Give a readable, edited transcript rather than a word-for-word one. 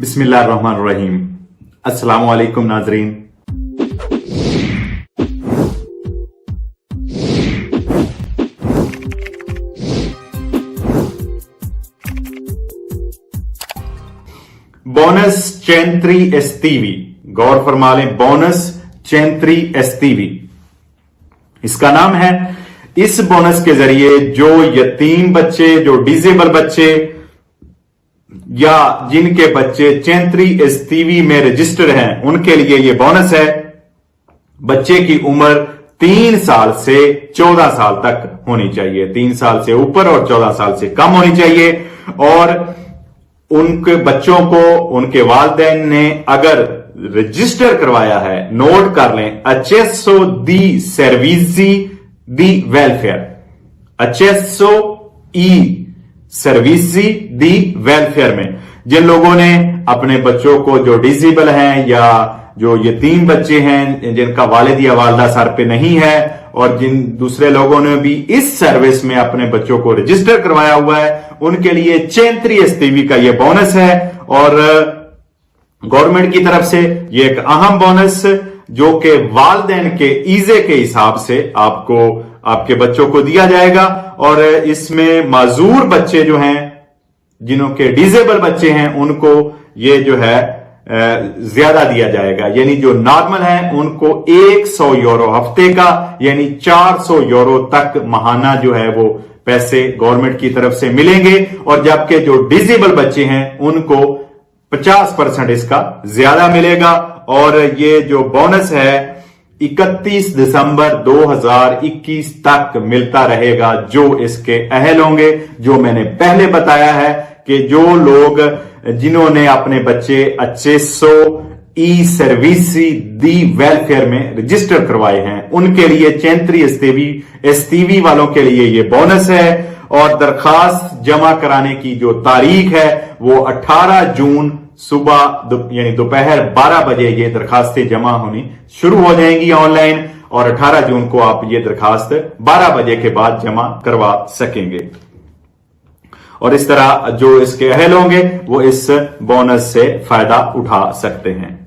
बिस्मिल्लाहिर्रहमानिर्रहीम। अस्सलामु अलैकुम नाजरीन। बोनस चेंत्री एस्तीवी, गौर फरमा लें, बोनस चेंत्री एस्तीवी इसका नाम है। इस बोनस के जरिए जो यतीम बच्चे, जो डिसेबल बच्चे या जिनके बच्चे चेंत्री एस्तीवी में रजिस्टर हैं, उनके लिए यह बोनस है। बच्चे की उम्र 3 साल से 14 साल तक होनी चाहिए, 3 साल से ऊपर और 14 साल से कम होनी चाहिए। और उनके बच्चों को उनके वालिदैन ने अगर रजिस्टर करवाया है, नोट कर लें, accesso di servizi di welfare, accesso i cerevisiae the welfare में जिन लोगों ने अपने बच्चों को, जो डिसेबल हैं या जो यतीम बच्चे हैं, जिनका वालिद या वालदा सर पे नहीं है, और जिन दूसरे लोगों ने भी इस सर्विस में अपने बच्चों को रजिस्टर करवाया हुआ है, उनके लिए चेंत्री एस्तीवी का यह बोनस है। और गवर्नमेंट की तरफ से यह एक अहम बोनस जो कि वालिदैन के ईजे के हिसाब से आपको, आपके बच्चों को दिया जाएगा। और इसमें माजूर बच्चे जो हैं, जिन्हों के डिसेबल बच्चे हैं, उनको ये जो है ज्यादा दिया जाएगा। यानी जो नॉर्मल हैं उनको 100 यूरो हफ्ते का, यानी 400 यूरो तक माहाना जो है वो पैसे गवर्नमेंट की तरफ से मिलेंगे। और जबकि जो डिसेबल बच्चे हैं उनको 50% इसका ज्यादा मिलेगा। और ये जो बोनस है 31 दिसंबर 2021 तक मिलता रहेगा जो इसके अहल होंगे। जो मैंने पहले बताया है कि जो लोग, जिन्होंने अपने बच्चे accesso ई सर्विसी दी वेलफेयर में रजिस्टर करवाए हैं, उनके लिए चेंत्री एस्तीवी वालों के लिए यह बोनस है। और दरखास्त जमा कराने की जो तारीख है वो 18 जून सुबह यानी दोपहर 12 बजे ये दरखास्तें जमा होनी शुरू हो जाएंगी ऑनलाइन। और 18 जून को आप ये दरखास्त 12 बजे के बाद जमा करवा सकेंगे। और इस तरह जो इसके अहल होंगे वो इस बोनस से फायदा उठा सकते हैं।